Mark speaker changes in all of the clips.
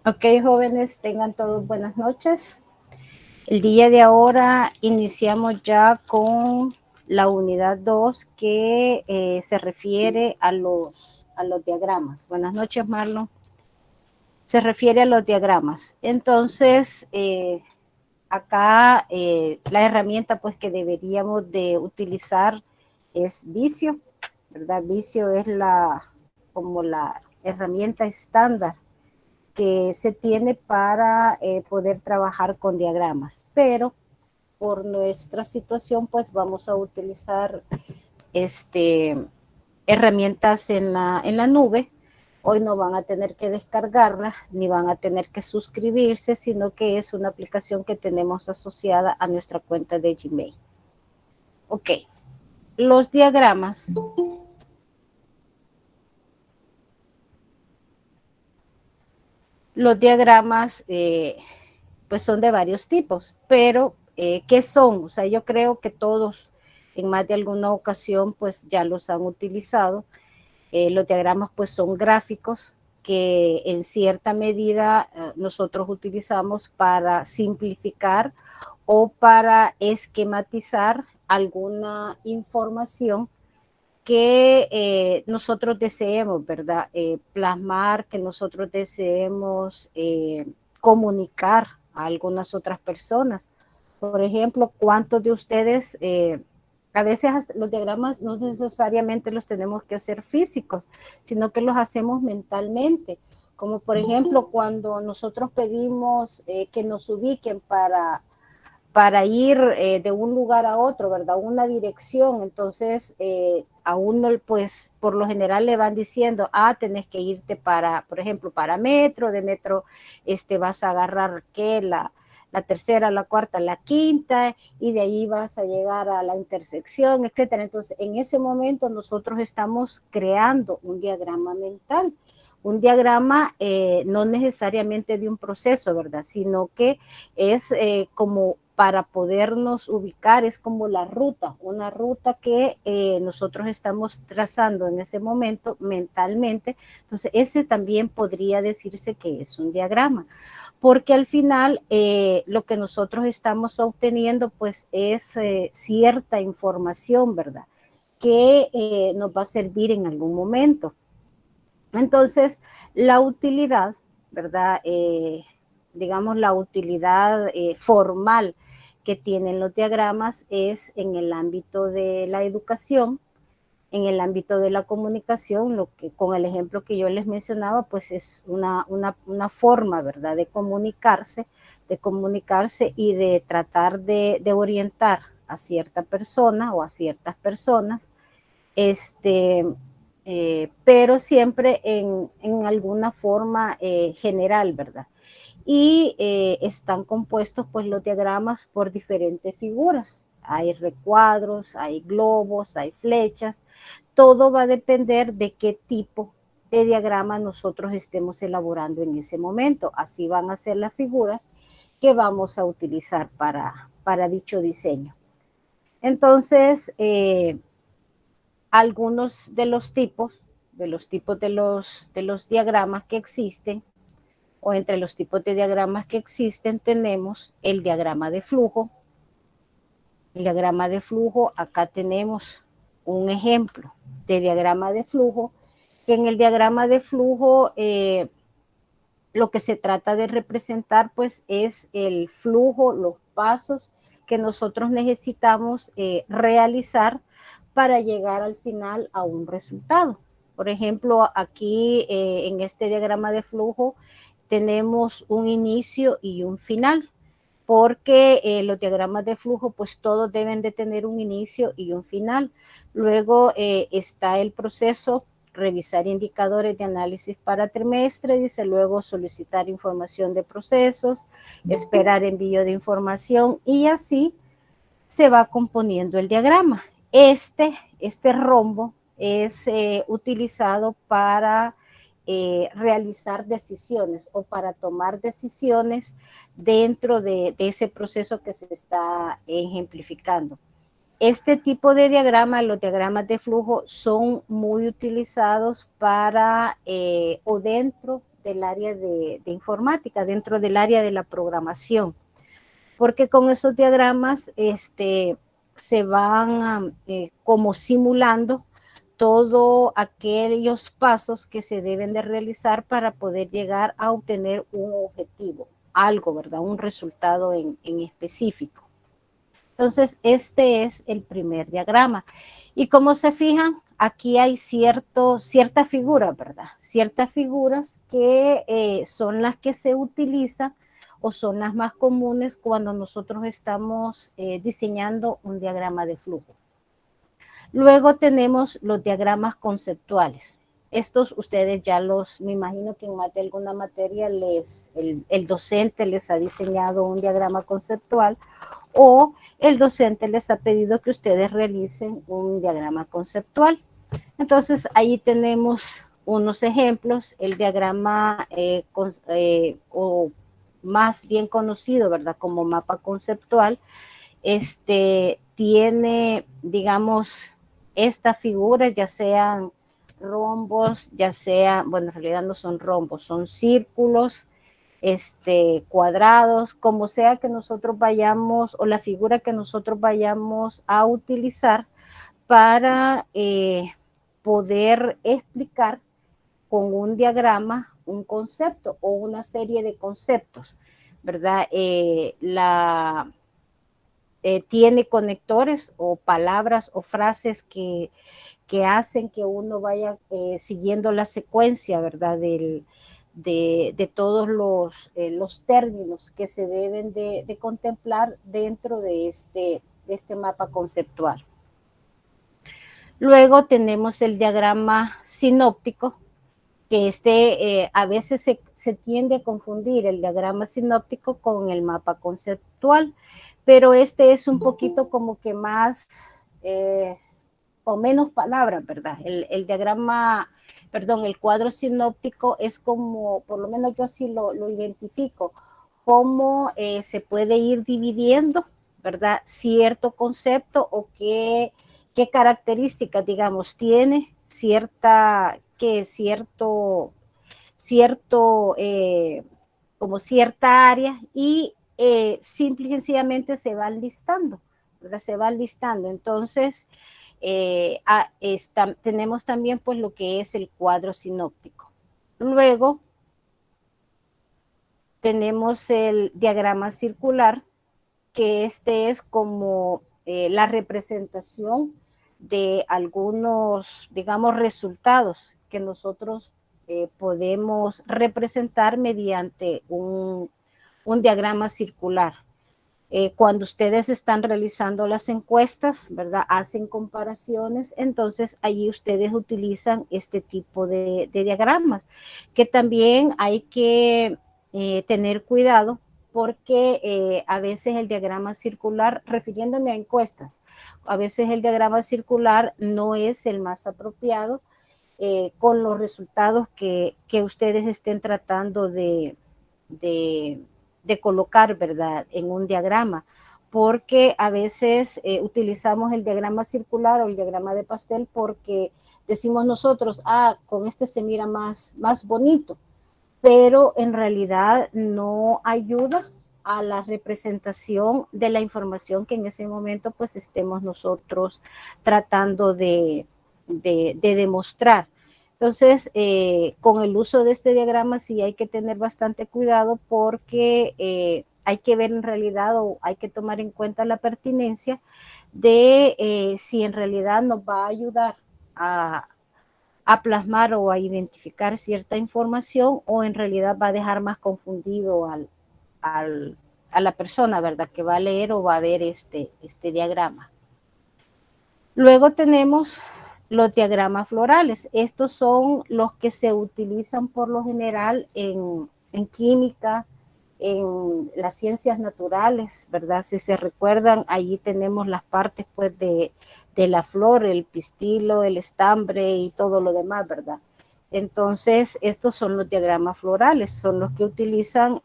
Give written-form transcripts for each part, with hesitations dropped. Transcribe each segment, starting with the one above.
Speaker 1: Ok, jóvenes, tengan todos buenas noches. El día de ahora iniciamos ya con la unidad 2 que se refiere a los diagramas. Buenas noches, Marlon. Se refiere a los diagramas. Entonces, acá la herramienta pues que deberíamos de utilizar es Visio, ¿verdad? Visio es como la herramienta estándar que se tiene para poder trabajar con diagramas, pero por nuestra situación pues vamos a utilizar herramientas en la nube. Hoy no van a tener que descargarla ni van a tener que suscribirse, sino que es una aplicación que tenemos asociada a nuestra cuenta de Gmail. Ok, los diagramas. Los diagramas pues son de varios tipos, pero ¿qué son? O sea, yo creo que todos en más de alguna ocasión pues ya los han utilizado. Los diagramas pues son gráficos que en cierta medida nosotros utilizamos para simplificar o para esquematizar alguna información que nosotros deseemos, ¿verdad? Plasmar, que nosotros deseemos comunicar a algunas otras personas. Por ejemplo, ¿cuántos de ustedes, a veces los diagramas no necesariamente los tenemos que hacer físicos, sino que los hacemos mentalmente? Como por ejemplo, cuando nosotros pedimos que nos ubiquen para ir de un lugar a otro, ¿verdad? Una dirección, entonces a uno pues por lo general le van diciendo, tenés que irte para, por ejemplo, para metro, de metro vas a agarrar ¿qué? La tercera, la cuarta, la quinta, y de ahí vas a llegar a la intersección, etcétera. Entonces, en ese momento nosotros estamos creando un diagrama mental. Un diagrama no necesariamente de un proceso, ¿verdad? Sino que es como para podernos ubicar, es como la ruta, una ruta que nosotros estamos trazando en ese momento mentalmente. Entonces, ese también podría decirse que es un diagrama, porque al final lo que nosotros estamos obteniendo pues es cierta información, ¿verdad? Que nos va a servir en algún momento. Entonces, la utilidad, ¿verdad? Digamos, la utilidad formal que tienen los diagramas es en el ámbito de la educación, en el ámbito de la comunicación, lo que con el ejemplo que yo les mencionaba, pues es una forma, ¿verdad?, de comunicarse y de tratar de orientar a cierta persona o a ciertas personas, pero siempre en alguna forma general, ¿verdad? Y están compuestos pues los diagramas por diferentes figuras. Hay recuadros, hay globos, hay flechas. Todo va a depender de qué tipo de diagrama nosotros estemos elaborando en ese momento. Así van a ser las figuras que vamos a utilizar para dicho diseño. Entonces, algunos de los tipos de los diagramas que existen, o entre los tipos de diagramas que existen, tenemos el diagrama de flujo. El diagrama de flujo, acá tenemos un ejemplo de diagrama de flujo, que en el diagrama de flujo lo que se trata de representar pues es el flujo, los pasos que nosotros necesitamos realizar para llegar al final a un resultado. Por ejemplo, aquí en este diagrama de flujo tenemos un inicio y un final, porque los diagramas de flujo pues todos deben de tener un inicio y un final. Luego está el proceso, revisar indicadores de análisis para trimestre, dice, luego solicitar información de procesos, esperar envío de información, y así se va componiendo el diagrama. Este rombo es utilizado para realizar decisiones o para tomar decisiones dentro de ese proceso que se está ejemplificando. Este tipo de diagrama, los diagramas de flujo, son muy utilizados para o dentro del área de informática, dentro del área de la programación, porque con esos diagramas se van como simulando todos aquellos pasos que se deben de realizar para poder llegar a obtener un objetivo, algo, ¿verdad? Un resultado en específico. Entonces, este es el primer diagrama. Y como se fijan, aquí hay ciertas figuras, ¿verdad? Ciertas figuras que son las que se utilizan o son las más comunes cuando nosotros estamos diseñando un diagrama de flujo. Luego tenemos los diagramas conceptuales. Estos ustedes ya me imagino que en más de alguna materia el docente les ha diseñado un diagrama conceptual o el docente les ha pedido que ustedes realicen un diagrama conceptual. Entonces, ahí tenemos unos ejemplos, el diagrama o más bien conocido, ¿verdad? Como mapa conceptual, tiene, digamos, estas figuras, ya sean rombos, ya sean, bueno, en realidad no son rombos, son círculos, cuadrados, como sea que nosotros vayamos, o la figura que nosotros vayamos a utilizar para poder explicar con un diagrama un concepto o una serie de conceptos, ¿verdad? Tiene conectores o palabras o frases que hacen que uno vaya siguiendo la secuencia, ¿verdad? De todos los términos que se deben de contemplar dentro de este mapa conceptual. Luego tenemos el diagrama sinóptico, que a veces se tiende a confundir el diagrama sinóptico con el mapa conceptual, pero este es un poquito como que más o menos palabras, ¿verdad? El diagrama, perdón, el cuadro sinóptico es como, por lo menos yo así lo identifico, cómo se puede ir dividiendo, ¿verdad? Cierto concepto o qué características, digamos, tiene como cierta área y simple y sencillamente se van listando, ¿verdad? Se van listando. Entonces, tenemos también pues lo que es el cuadro sinóptico. Luego tenemos el diagrama circular, que es como la representación de algunos, digamos, resultados que nosotros podemos representar mediante un diagrama circular. Cuando ustedes están realizando las encuestas, ¿verdad? Hacen comparaciones, entonces allí ustedes utilizan este tipo de diagramas, que también hay que tener cuidado porque a veces el diagrama circular, refiriéndome a encuestas, a veces el diagrama circular no es el más apropiado con los resultados que ustedes estén tratando de colocar, ¿verdad?, en un diagrama, porque a veces utilizamos el diagrama circular o el diagrama de pastel porque decimos nosotros, con este se mira más bonito, pero en realidad no ayuda a la representación de la información que en ese momento pues estemos nosotros tratando de demostrar. Entonces, con el uso de este diagrama sí hay que tener bastante cuidado porque hay que ver en realidad o hay que tomar en cuenta la pertinencia de si en realidad nos va a ayudar a plasmar o a identificar cierta información o en realidad va a dejar más confundido a la persona, ¿verdad?, que va a leer o va a ver este diagrama. Luego tenemos los diagramas florales. Estos son los que se utilizan por lo general en química, en las ciencias naturales, ¿verdad? Si se recuerdan, allí tenemos las partes pues de la flor, el pistilo, el estambre y todo lo demás, ¿verdad? Entonces, estos son los diagramas florales, son los que utilizan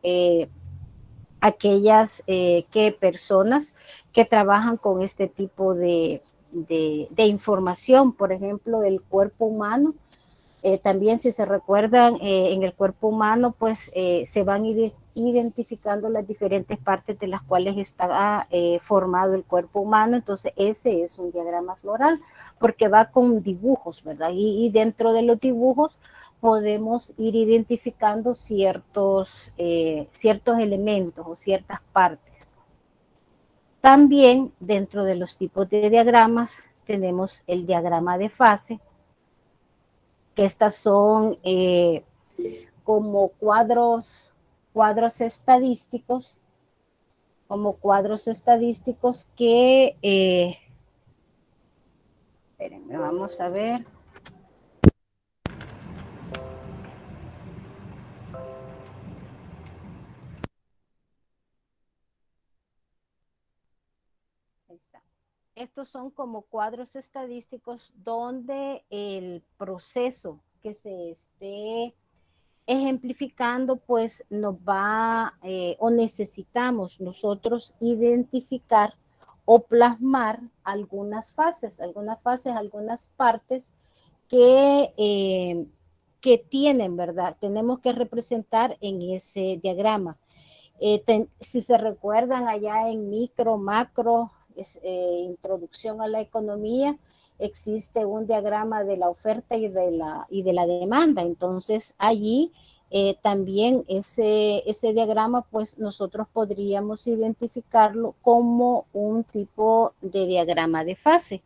Speaker 1: aquellas personas que trabajan con este tipo de información. Por ejemplo, el cuerpo humano. También, si se recuerdan, en el cuerpo humano, pues se van identificando las diferentes partes de las cuales está formado el cuerpo humano. Entonces, ese es un diagrama floral, porque va con dibujos, ¿verdad? Y dentro de los dibujos podemos ir identificando ciertos elementos o ciertas partes. También, dentro de los tipos de diagramas, tenemos el diagrama de fase, que estas son como cuadros estadísticos que, espérenme, vamos a ver. Ahí está. Estos son como cuadros estadísticos donde el proceso que se esté ejemplificando, pues nos va o necesitamos nosotros identificar o plasmar algunas fases, algunas partes que tienen, ¿verdad? Tenemos que representar en ese diagrama. Si se recuerdan allá en micro, macro, introducción a la economía, existe un diagrama de la oferta y de la demanda. Entonces, allí también ese diagrama, pues nosotros podríamos identificarlo como un tipo de diagrama de fase.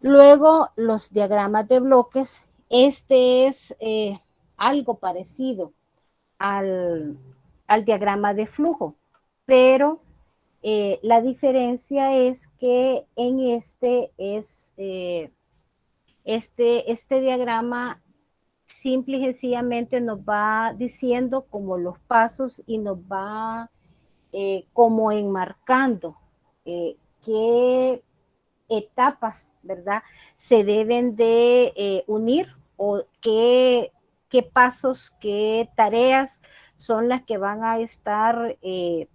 Speaker 1: Luego, los diagramas de bloques, este es algo parecido al, al diagrama de flujo, pero la diferencia es que en este diagrama simple y sencillamente nos va diciendo como los pasos y nos va como enmarcando qué etapas, ¿verdad? Se deben de unir o qué pasos, qué tareas son las que van a estar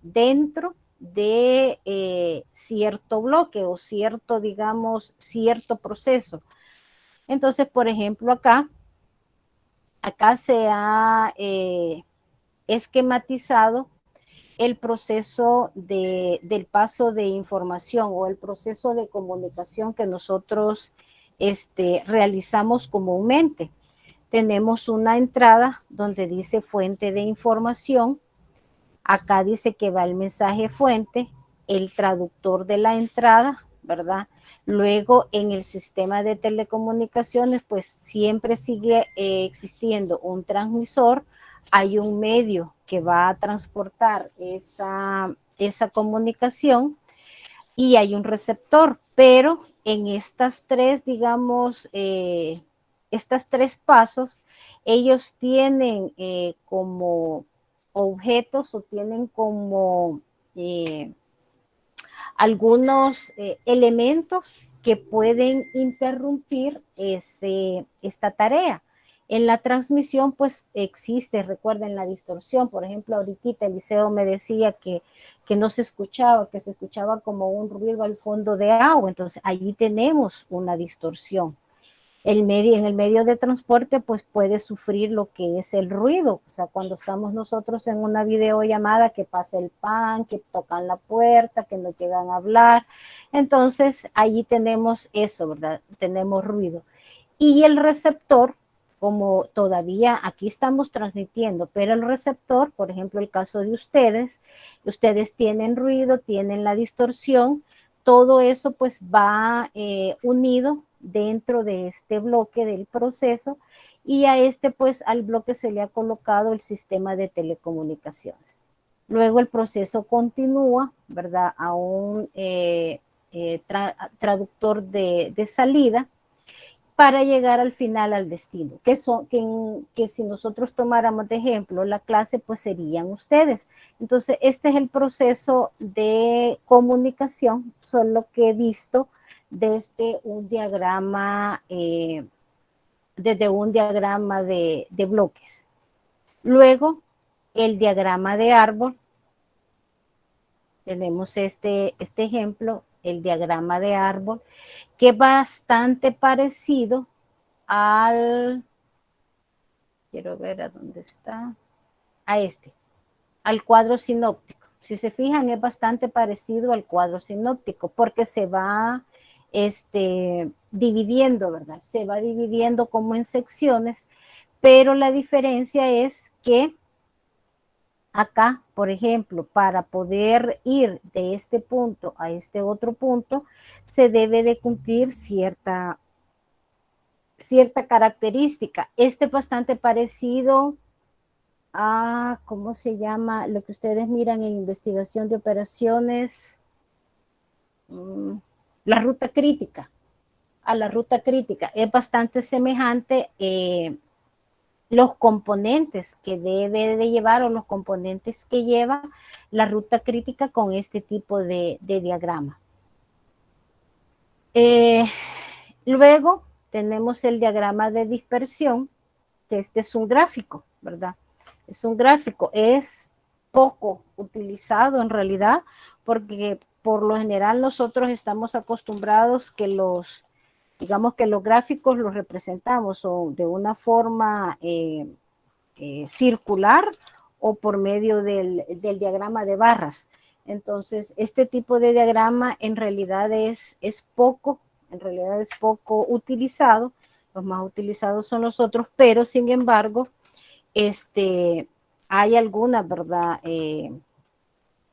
Speaker 1: dentro de cierto bloque o cierto, digamos, cierto proceso. Entonces, por ejemplo, acá se ha esquematizado el proceso del paso de información o el proceso de comunicación que nosotros realizamos comúnmente. Tenemos una entrada donde dice fuente de información. Acá dice que va el mensaje fuente, el traductor de la entrada, ¿verdad? Luego en el sistema de telecomunicaciones, pues siempre sigue existiendo un transmisor, hay un medio que va a transportar esa comunicación y hay un receptor, pero en estas tres, digamos, estas tres pasos, ellos tienen como objetos o tienen como algunos elementos que pueden interrumpir esta tarea. En la transmisión, pues existe, recuerden, la distorsión. Por ejemplo, ahorita Eliseo me decía que no se escuchaba, que se escuchaba como un ruido al fondo de agua. Entonces, allí tenemos una distorsión. En el medio de transporte, pues puede sufrir lo que es el ruido. O sea, cuando estamos nosotros en una videollamada, que pasa el pan, que tocan la puerta, que nos llegan a hablar. Entonces, allí tenemos eso, ¿verdad? Tenemos ruido. Y el receptor, como todavía aquí estamos transmitiendo, pero el receptor, por ejemplo, el caso de ustedes tienen ruido, tienen la distorsión, todo eso pues va unido dentro de este bloque del proceso y a pues al bloque se le ha colocado el sistema de telecomunicaciones. Luego el proceso continúa, ¿verdad? A un traductor de salida para llegar al final al destino, que si nosotros tomáramos de ejemplo la clase, pues serían ustedes. Entonces, este es el proceso de comunicación, solo que he visto desde un diagrama, de bloques. Luego, el diagrama de árbol. tenemos este ejemplo, el diagrama de árbol, que es bastante parecido al, quiero ver a dónde está, a al cuadro sinóptico. Si se fijan, es bastante parecido al cuadro sinóptico porque se va dividiendo, ¿verdad? Se va dividiendo como en secciones, pero la diferencia es que acá, por ejemplo, para poder ir de este punto a este otro punto, se debe de cumplir cierta característica. Este es bastante parecido a, ¿cómo se llama? Lo que ustedes miran en investigación de operaciones, la ruta crítica, a la ruta crítica. Es bastante semejante los componentes que debe de llevar o los componentes que lleva la ruta crítica con este tipo de diagrama. Luego tenemos el diagrama de dispersión, que este es un gráfico, ¿verdad? Es un gráfico, es poco utilizado en realidad, porque por lo general nosotros estamos acostumbrados que digamos que los gráficos los representamos o de una forma circular o por medio del diagrama de barras. Entonces, este tipo de diagrama en realidad es poco utilizado. Los más utilizados son los otros, pero sin embargo, hay algunas, ¿verdad?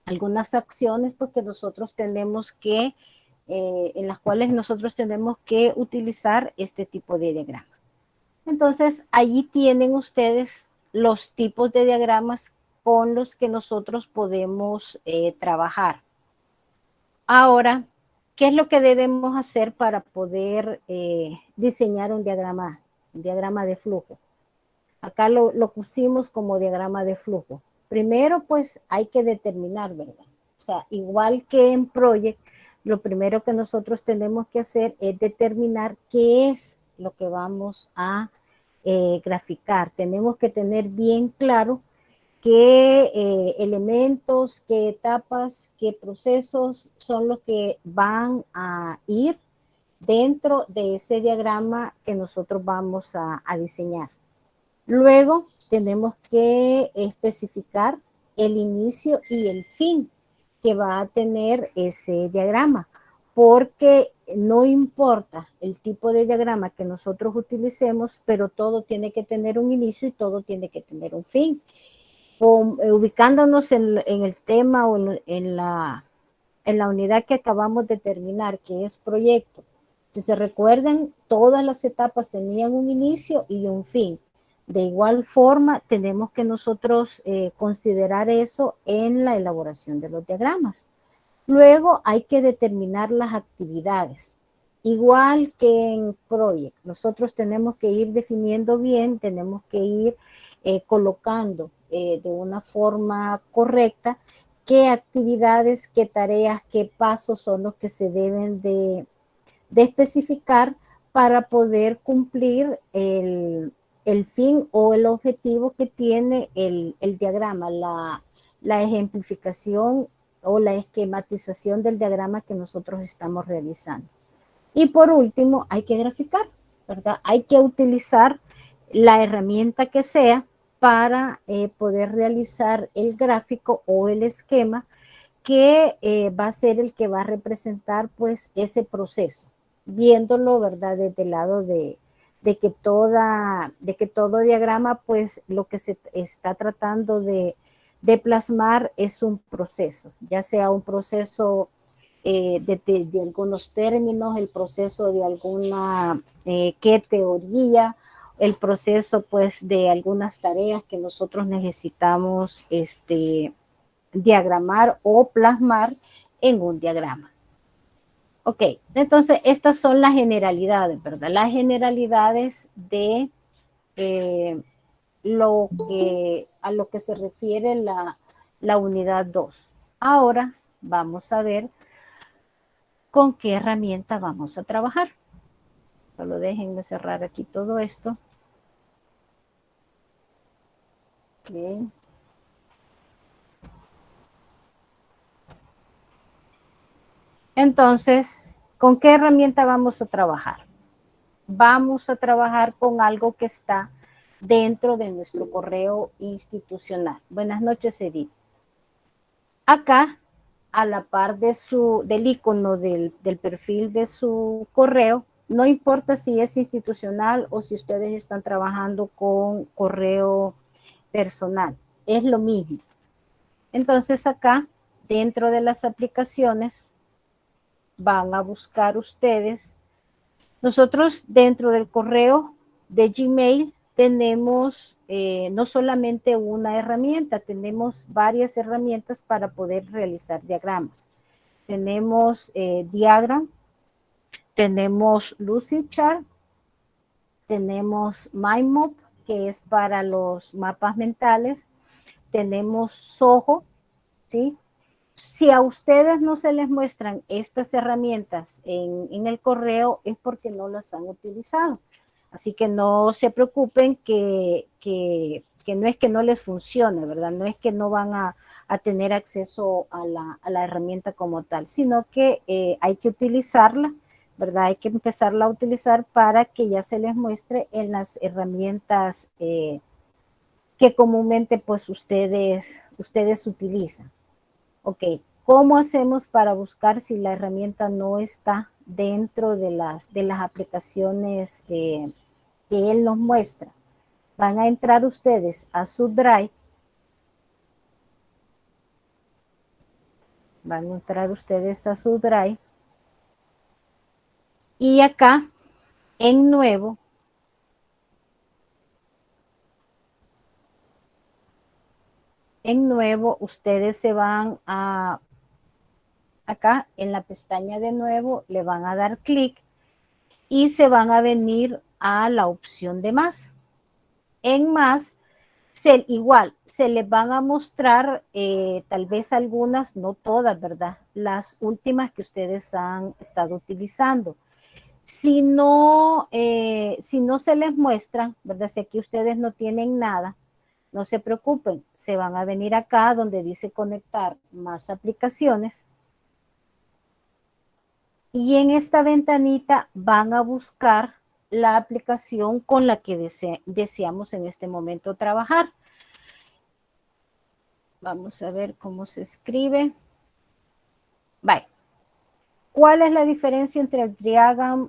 Speaker 1: Algunas acciones pues, que nosotros tenemos que, en las cuales nosotros tenemos que utilizar este tipo de diagrama. Entonces, allí tienen ustedes los tipos de diagramas con los que nosotros podemos trabajar. Ahora, ¿qué es lo que debemos hacer para poder diseñar un diagrama de flujo? Acá lo pusimos como diagrama de flujo. Primero, pues hay que determinar, ¿verdad? O sea, igual que en Project, lo primero que nosotros tenemos que hacer es determinar qué es lo que vamos a graficar. Tenemos que tener bien claro qué elementos, qué etapas, qué procesos son los que van a ir dentro de ese diagrama que nosotros vamos a diseñar. Luego tenemos que especificar el inicio y el fin que va a tener ese diagrama, porque no importa el tipo de diagrama que nosotros utilicemos, pero todo tiene que tener un inicio y todo tiene que tener un fin. Ubicándonos en el tema o en la unidad que acabamos de terminar, que es proyecto. Si se recuerdan, todas las etapas tenían un inicio y un fin. De igual forma, tenemos que nosotros considerar eso en la elaboración de los diagramas. Luego hay que determinar las actividades. Igual que en Project, nosotros tenemos que ir definiendo bien, tenemos que ir colocando de una forma correcta qué actividades, qué tareas, qué pasos son los que se deben de especificar para poder cumplir el fin o el objetivo que tiene el diagrama, la ejemplificación o la esquematización del diagrama que nosotros estamos realizando. Y por último, hay que graficar, ¿verdad? Hay que utilizar la herramienta que sea para poder realizar el gráfico o el esquema que va a ser el que va a representar pues ese proceso, viéndolo, ¿verdad? Desde el lado de que todo diagrama pues lo que se está tratando de plasmar es un proceso, ya sea un proceso de algunos términos, el proceso de alguna qué teoría, el proceso pues de algunas tareas que nosotros necesitamos diagramar o plasmar en un diagrama. Ok, entonces estas son las generalidades, ¿verdad? Las generalidades de a lo que se refiere la unidad 2. Ahora vamos a ver con qué herramienta vamos a trabajar. Solo déjenme cerrar aquí todo esto. Bien. Entonces, ¿con qué herramienta vamos a trabajar? Vamos a trabajar con algo que está dentro de nuestro correo institucional. Buenas noches, Edith. Acá, a la par del icono del perfil de su correo, no importa si es institucional o si ustedes están trabajando con correo personal, es lo mismo. Entonces acá, dentro de las aplicaciones, van a buscar ustedes. Nosotros dentro del correo de Gmail tenemos no solamente una herramienta, tenemos varias herramientas para poder realizar diagramas. Tenemos Diagram, tenemos Lucidchart, tenemos MindMap, que es para los mapas mentales, tenemos Zoho, ¿sí? Si a ustedes no se les muestran estas herramientas en el correo es porque no las han utilizado. Así que no se preocupen que no es que no les funcione, ¿verdad? No es que no van a tener acceso a la herramienta como tal, sino que hay que utilizarla, ¿verdad? Hay que empezarla a utilizar para que ya se les muestre en las herramientas que comúnmente pues ustedes utilizan. Ok, ¿cómo hacemos para buscar si la herramienta no está dentro de las aplicaciones que él nos muestra? Van a entrar ustedes a su Drive. Van a entrar ustedes a su Drive. Y acá, en nuevo, ustedes se van a, acá en la pestaña de nuevo, le van a dar clic y se van a venir a la opción de más. En más, igual, se les van a mostrar tal vez algunas, no todas, ¿verdad? Las últimas que ustedes han estado utilizando. Si no se les muestran, ¿verdad? Si aquí ustedes no tienen nada, no se preocupen, se van a venir acá donde dice conectar más aplicaciones. Y en esta ventanita van a buscar la aplicación con la que deseamos en este momento trabajar. Vamos a ver cómo se escribe. Bye. ¿Cuál es la diferencia entre el Diagram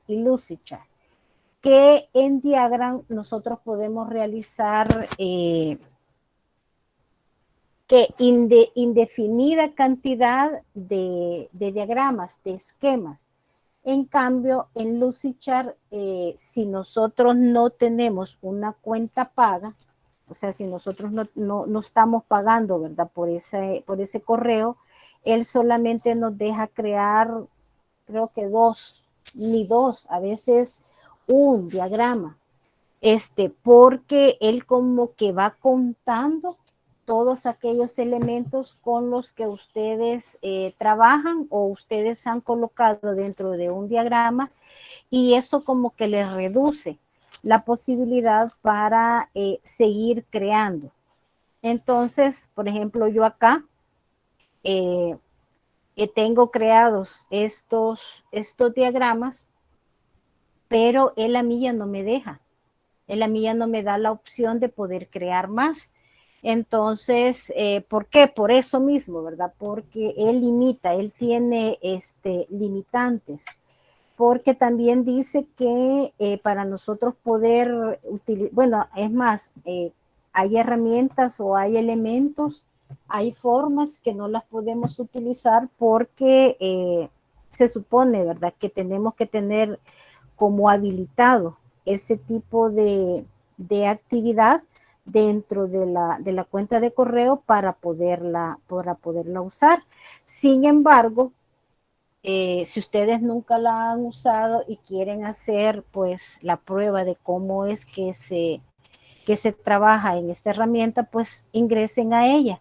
Speaker 1: y Lucidchart? Que en Diagram nosotros podemos realizar indefinida cantidad de diagramas, de esquemas. En cambio, en Lucidchart, si nosotros no tenemos una cuenta paga, o sea, si nosotros no estamos pagando, ¿verdad? Por ese correo, él solamente nos deja crear, creo que ni dos, a veces un diagrama, porque él como que va contando todos aquellos elementos con los que ustedes trabajan o ustedes han colocado dentro de un diagrama, y eso como que les reduce la posibilidad para seguir creando. Entonces, por ejemplo, yo acá tengo creados estos diagramas, pero él a mí ya no me deja. Él a mí ya no me da la opción de poder crear más. Entonces, ¿por qué? Por eso mismo, ¿verdad? Porque él limita, él tiene limitantes. Porque también dice que para nosotros poder utilizar, bueno, es más, hay herramientas o hay elementos, hay formas que no las podemos utilizar porque se supone, ¿verdad?, que tenemos que tener como habilitado ese tipo de actividad dentro de la cuenta de correo para poderla usar. Sin embargo, si ustedes nunca la han usado y quieren hacer pues la prueba de cómo es que se trabaja en esta herramienta, pues ingresan a ella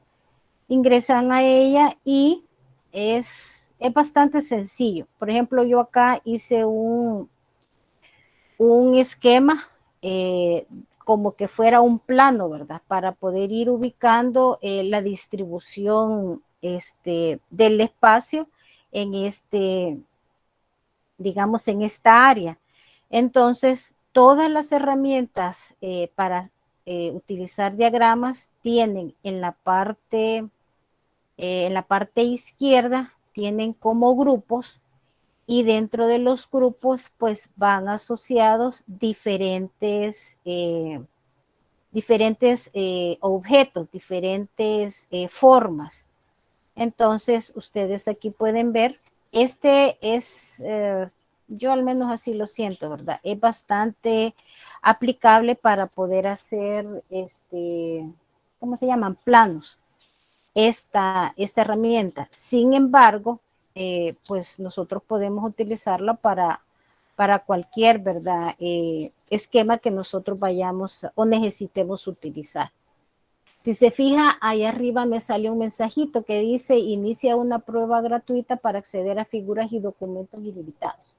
Speaker 1: y es bastante sencillo. Por ejemplo, yo acá hice un esquema como que fuera un plano, ¿verdad? Para poder ir ubicando la distribución del espacio en digamos, en esta área. Entonces, todas las herramientas para utilizar diagramas tienen en la parte izquierda, tienen como grupos, y dentro de los grupos pues van asociados diferentes objetos, diferentes formas. Entonces ustedes aquí pueden ver, yo al menos así lo siento, ¿verdad? Es bastante aplicable para poder hacer ¿cómo se llaman? Planos. Esta herramienta. Sin embargo, pues nosotros podemos utilizarla para cualquier, ¿verdad? Esquema que nosotros vayamos o necesitemos utilizar. Si se fija, ahí arriba me sale un mensajito que dice: inicia una prueba gratuita para acceder a figuras y documentos ilimitados.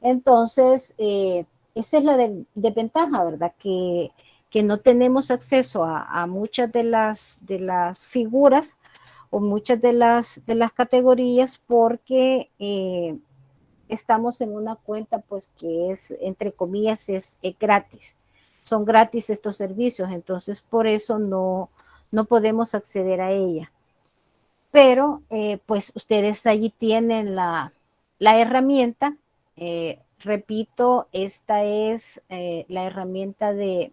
Speaker 1: Entonces, esa es la desventaja, ¿verdad? Que no tenemos acceso a muchas de las figuras o muchas de las categorías porque estamos en una cuenta pues que es, entre comillas, es gratis. Son gratis estos servicios, entonces por eso no podemos acceder a ella. Pero pues ustedes allí tienen la herramienta. Repito, esta es la herramienta de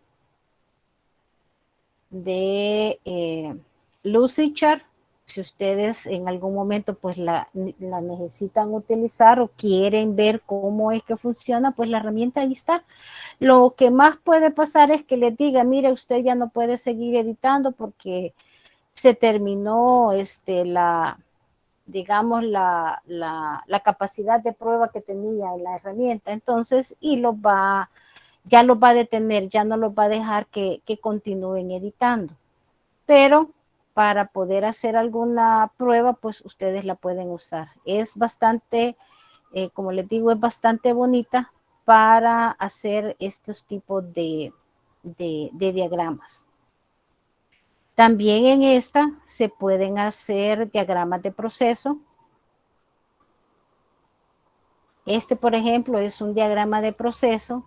Speaker 1: Lucidchart. Si ustedes en algún momento pues la necesitan utilizar o quieren ver cómo es que funciona, pues la herramienta ahí está. Lo que más puede pasar es que les diga: mire, usted ya no puede seguir editando porque se terminó digamos, la capacidad de prueba que tenía en la herramienta. Entonces, y ya los va a detener, ya no los va a dejar que continúen editando. Pero para poder hacer alguna prueba, pues ustedes la pueden usar. Es bastante, como les digo, es bastante bonita para hacer estos tipos de diagramas. También en esta se pueden hacer diagramas de proceso. Por ejemplo, es un diagrama de proceso,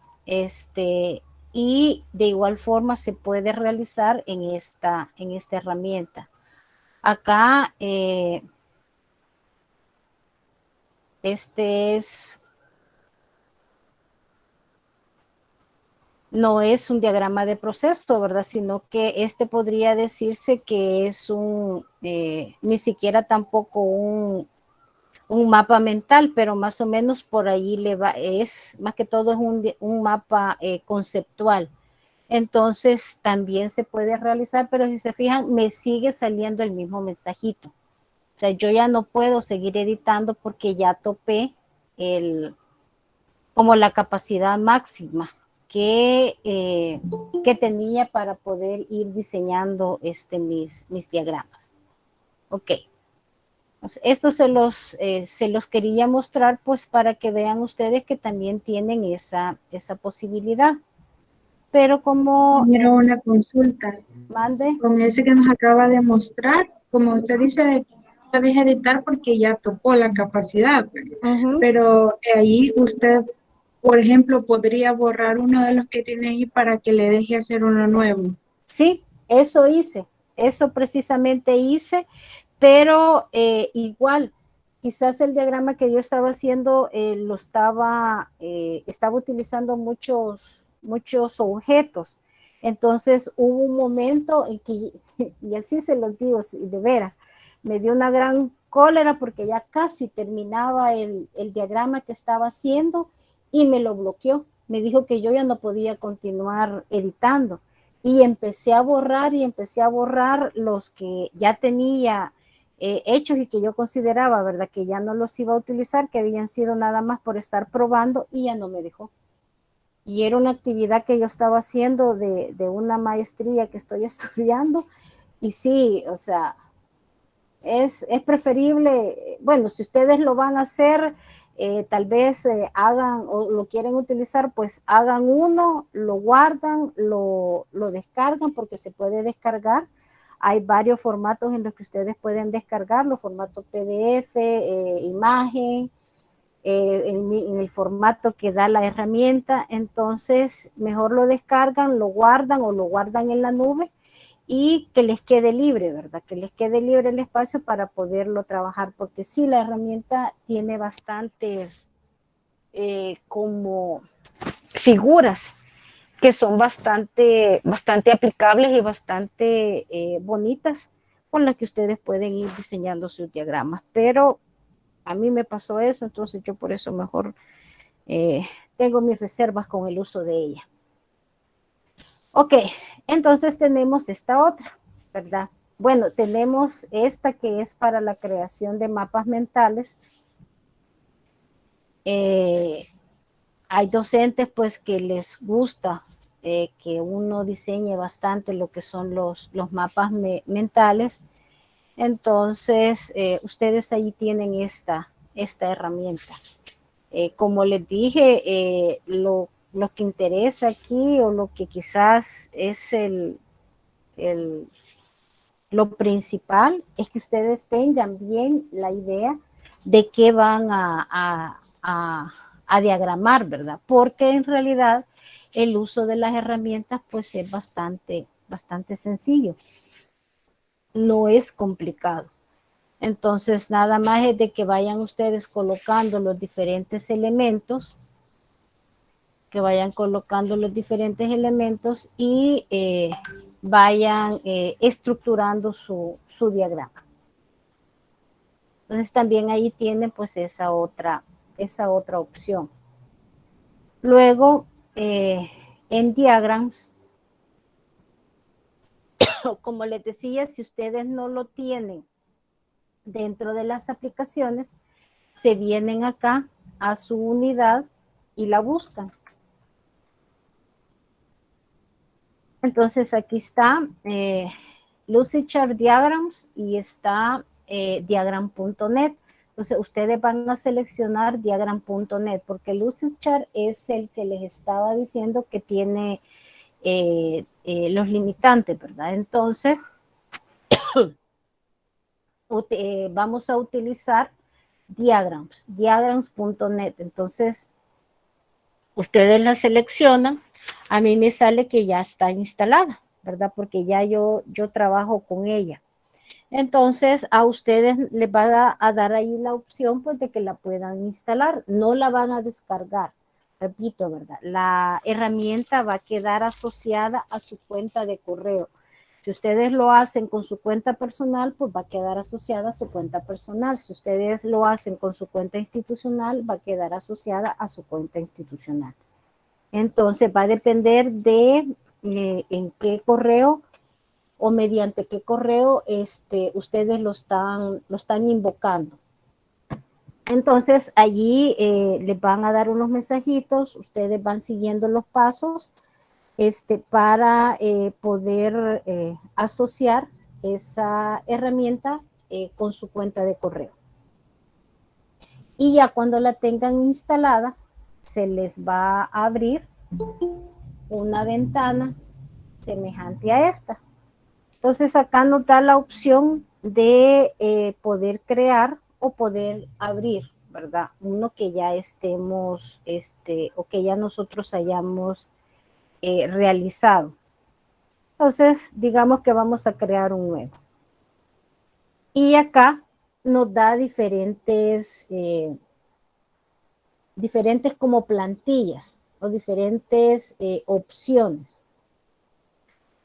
Speaker 1: y de igual forma se puede realizar en esta herramienta. Acá, no es un diagrama de proceso, ¿verdad? Sino que podría decirse que es ni siquiera tampoco un mapa mental, pero más o menos por ahí es más que todo es un mapa conceptual. Entonces también se puede realizar, pero si se fijan, me sigue saliendo el mismo mensajito. O sea, yo ya no puedo seguir editando porque ya topé como la capacidad máxima que tenía para poder ir diseñando mis diagramas. Ok. Esto se los quería mostrar pues para que vean ustedes que también tienen esa posibilidad. Pero como...
Speaker 2: Quiero una consulta.
Speaker 1: Mande.
Speaker 2: Con ese que nos acaba de mostrar, como usted dice, no puedes editar porque ya topó la capacidad, pero ahí usted, por ejemplo, podría borrar uno de los que tiene ahí para que le deje hacer uno nuevo.
Speaker 1: Sí, eso hice, eso precisamente hice, pero igual, quizás el diagrama que yo estaba haciendo estaba utilizando muchos objetos. Entonces hubo un momento en que, y así se los digo, de veras, me dio una gran cólera porque ya casi terminaba el diagrama que estaba haciendo y me lo bloqueó. Me dijo que yo ya no podía continuar editando. Y empecé a borrar los que ya tenía hechos y que yo consideraba, ¿verdad?, que ya no los iba a utilizar, que habían sido nada más por estar probando, y ya no me dejó. Y era una actividad que yo estaba haciendo de una maestría que estoy estudiando, y sí, o sea, es preferible, bueno, si ustedes lo van a hacer, tal vez hagan o lo quieren utilizar, pues hagan uno, lo guardan, lo descargan porque se puede descargar. Hay varios formatos en los que ustedes pueden descargarlo, formato PDF, imagen, en el formato que da la herramienta. Entonces, mejor lo descargan, lo guardan o lo guardan en la nube y que les quede libre, ¿verdad? Que les quede libre el espacio para poderlo trabajar, porque sí, la herramienta tiene bastantes como figuras que son bastante aplicables y bastante bonitas, con las que ustedes pueden ir diseñando sus diagramas. Pero a mí me pasó eso, entonces yo por eso mejor tengo mis reservas con el uso de ella. Ok, entonces tenemos esta otra, ¿verdad? Bueno, tenemos esta que es para la creación de mapas mentales. Hay docentes pues que les gusta que uno diseñe bastante lo que son los mapas mentales. Entonces, ustedes ahí tienen esta herramienta. Como les dije, lo que interesa aquí o lo que quizás es lo principal es que ustedes tengan bien la idea de qué van a diagramar, ¿verdad? Porque en realidad el uso de las herramientas pues es bastante sencillo. No es complicado. Entonces, nada más es de que vayan ustedes colocando los diferentes elementos, y vayan estructurando su diagrama. Entonces, también ahí tienen pues esa otra opción. Luego, en Diagrams, como les decía, si ustedes no lo tienen dentro de las aplicaciones, se vienen acá a su unidad y la buscan. Entonces aquí está Lucidchart Diagrams y está diagram.net. Entonces ustedes van a seleccionar diagram.net porque Lucidchart es el que les estaba diciendo que tiene los limitantes, ¿verdad? Entonces vamos a utilizar diagrams.net. Entonces ustedes la seleccionan. A mí me sale que ya está instalada, ¿verdad? Porque ya yo trabajo con ella. Entonces a ustedes les va a dar ahí la opción pues de que la puedan instalar. No la van a descargar. Repito, ¿verdad? La herramienta va a quedar asociada a su cuenta de correo. Si ustedes lo hacen con su cuenta personal, pues va a quedar asociada a su cuenta personal. Si ustedes lo hacen con su cuenta institucional, va a quedar asociada a su cuenta institucional. Entonces va a depender de en qué correo o mediante qué correo ustedes lo están invocando. Entonces allí les van a dar unos mensajitos, ustedes van siguiendo los pasos para poder asociar esa herramienta con su cuenta de correo. Y ya cuando la tengan instalada, se les va a abrir una ventana semejante a esta. Entonces acá nos da la opción de poder crear o poder abrir, ¿verdad? Uno que ya estemos, o que ya nosotros hayamos realizado. Entonces, digamos que vamos a crear un nuevo. Y acá nos da diferentes como plantillas o diferentes opciones.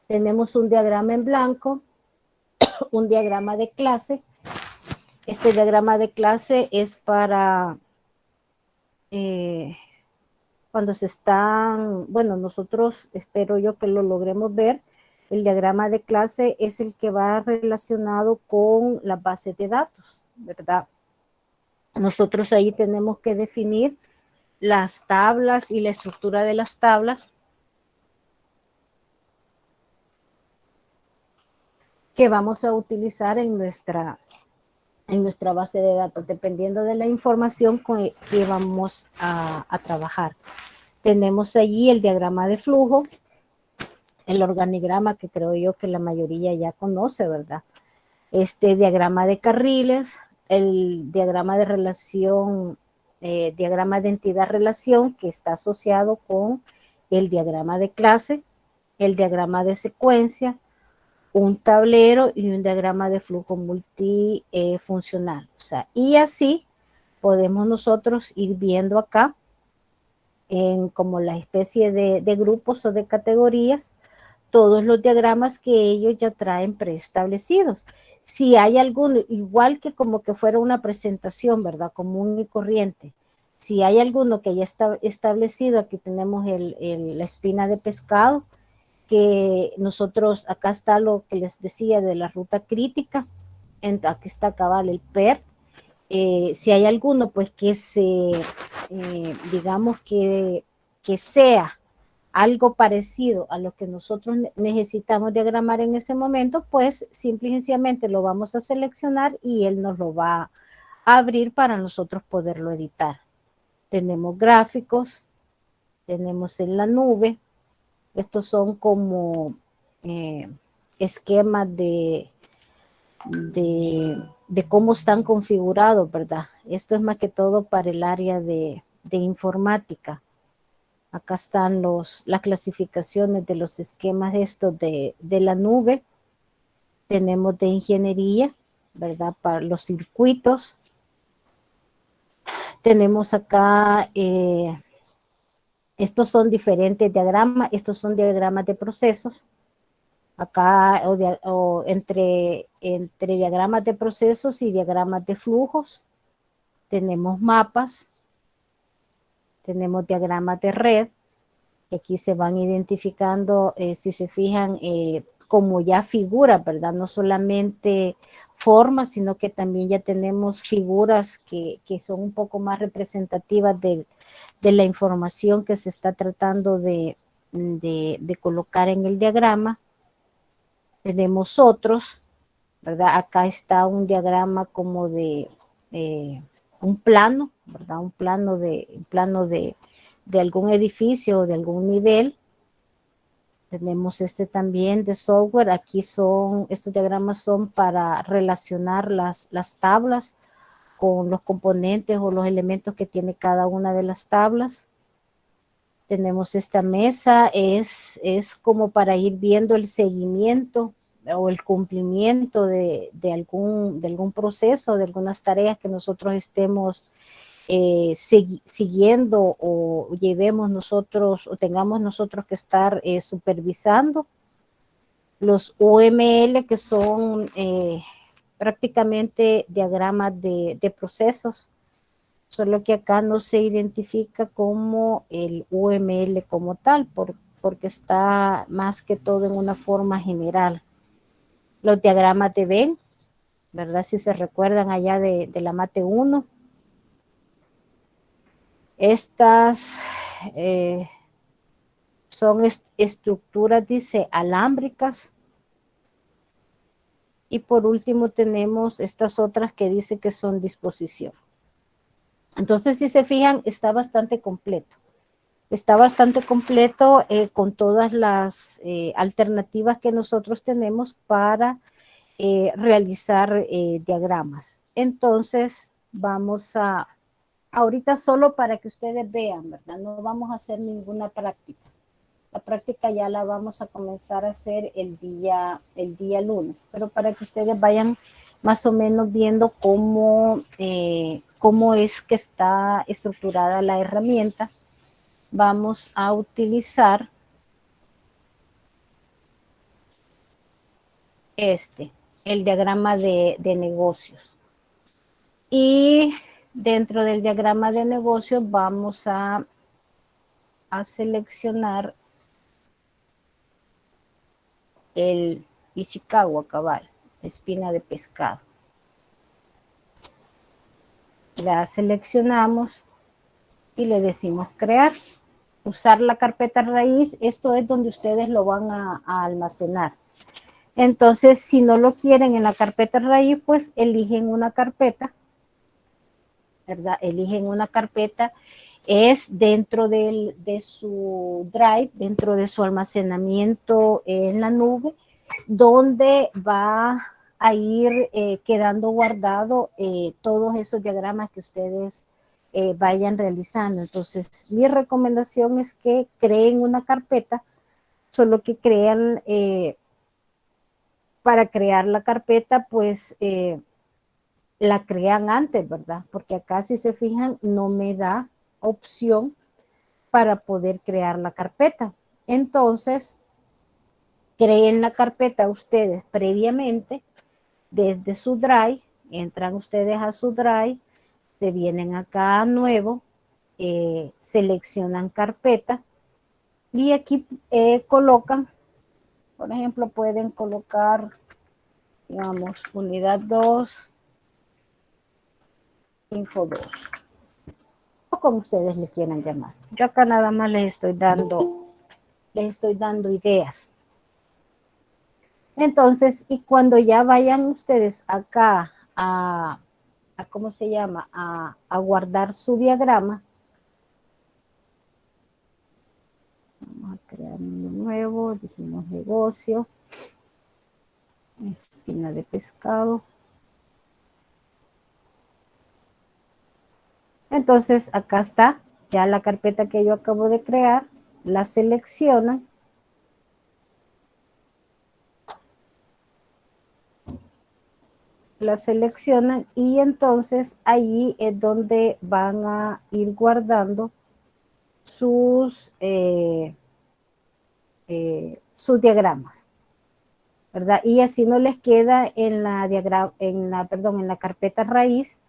Speaker 1: Tenemos un diagrama en blanco, un diagrama de clase. Este diagrama de clase es para cuando se están, bueno, nosotros espero yo que lo logremos ver. El diagrama de clase es el que va relacionado con las bases de datos, ¿verdad? Nosotros ahí tenemos que definir las tablas y la estructura de las tablas que vamos a utilizar en nuestra base de datos, dependiendo de la información que vamos a trabajar. Tenemos allí el diagrama de flujo, el organigrama que creo yo que la mayoría ya conoce, ¿verdad? Este diagrama de carriles, el diagrama de relación, diagrama de entidad-relación que está asociado con el diagrama de clase, el diagrama de secuencia, un tablero y un diagrama de flujo multifuncional. O sea, y así podemos nosotros ir viendo acá en como la especie de grupos o de categorías todos los diagramas que ellos ya traen preestablecidos. Si hay alguno, igual que como que fuera una presentación, ¿verdad? Común y corriente. Si hay alguno que ya está establecido, aquí tenemos la espina de pescado, que nosotros, acá está lo que les decía de la ruta crítica, aquí está cabal el PER. Si hay alguno, pues que digamos que sea algo parecido a lo que nosotros necesitamos diagramar en ese momento, pues simple y sencillamente lo vamos a seleccionar y él nos lo va a abrir para nosotros poderlo editar. Tenemos gráficos, tenemos en la nube, estos son como esquemas de cómo están configurados, ¿verdad? Esto es más que todo para el área de informática. Acá están las clasificaciones de los esquemas estos de la nube. Tenemos de ingeniería, ¿verdad? Para los circuitos. Tenemos acá, estos son diferentes diagramas, estos son diagramas de procesos. Acá, o entre diagramas de procesos y diagramas de flujos, tenemos mapas, tenemos diagramas de red, que aquí se van identificando, si se fijan, como ya figuras, ¿verdad? No solamente formas, sino que también ya tenemos figuras que son un poco más representativas de la información que se está tratando de colocar en el diagrama. Tenemos otros, ¿verdad? Acá está un diagrama como de un plano, ¿verdad? Un plano de algún edificio o de algún nivel. Tenemos este también de software. Aquí estos diagramas son para relacionar las tablas con los componentes o los elementos que tiene cada una de las tablas. Tenemos esta mesa, es como para ir viendo el seguimiento o el cumplimiento de algún proceso, de algunas tareas que nosotros estemos siguiendo o llevemos nosotros o tengamos nosotros que estar supervisando. Los UML, que son prácticamente diagramas de procesos, solo que acá no se identifica como el UML como tal, porque está más que todo en una forma general. Los diagramas de Venn, ¿verdad? Si se recuerdan allá de la Mate 1. Estas son estructuras, dice, alámbricas. Y por último tenemos estas otras que dice que son disposición. Entonces, si se fijan, está bastante completo. Está bastante completo con todas las alternativas que nosotros tenemos para realizar diagramas. Entonces, vamos ahorita solo para que ustedes vean, ¿verdad? No vamos a hacer ninguna práctica. La práctica ya la vamos a comenzar a hacer el día lunes, pero para que ustedes vayan más o menos viendo cómo es que está estructurada la herramienta, vamos a utilizar el diagrama de negocios. Y dentro del diagrama de negocios vamos a seleccionar el Ishikawa cabal, espina de pescado. La seleccionamos y le decimos crear. Usar la carpeta raíz, esto es donde ustedes lo van a almacenar. Entonces, si no lo quieren en la carpeta raíz, pues eligen una carpeta, ¿verdad? Eligen una carpeta es dentro de su drive, dentro de su almacenamiento en la nube, donde va a ir quedando guardado todos esos diagramas que ustedes vayan realizando. Entonces, mi recomendación es que creen una carpeta, solo que crean, para crear la carpeta, pues la crean antes, ¿verdad? Porque acá, si se fijan, no me da opción para poder crear la carpeta. Entonces, creen la carpeta ustedes previamente desde su drive, entran ustedes a su drive, se vienen acá a nuevo, seleccionan carpeta y aquí colocan, por ejemplo, pueden colocar, digamos, unidad 2, info 2, o como ustedes les quieran llamar. Yo acá nada más les estoy dando ideas. Entonces, y cuando ya vayan ustedes acá a ¿cómo se llama? A guardar su diagrama. Vamos a crear uno nuevo, dijimos negocio, espina de pescado. Entonces, acá está ya la carpeta que yo acabo de crear, la seleccionan. La seleccionan y entonces allí es donde van a ir guardando sus diagramas, ¿verdad? Y así no les queda en la carpeta raíz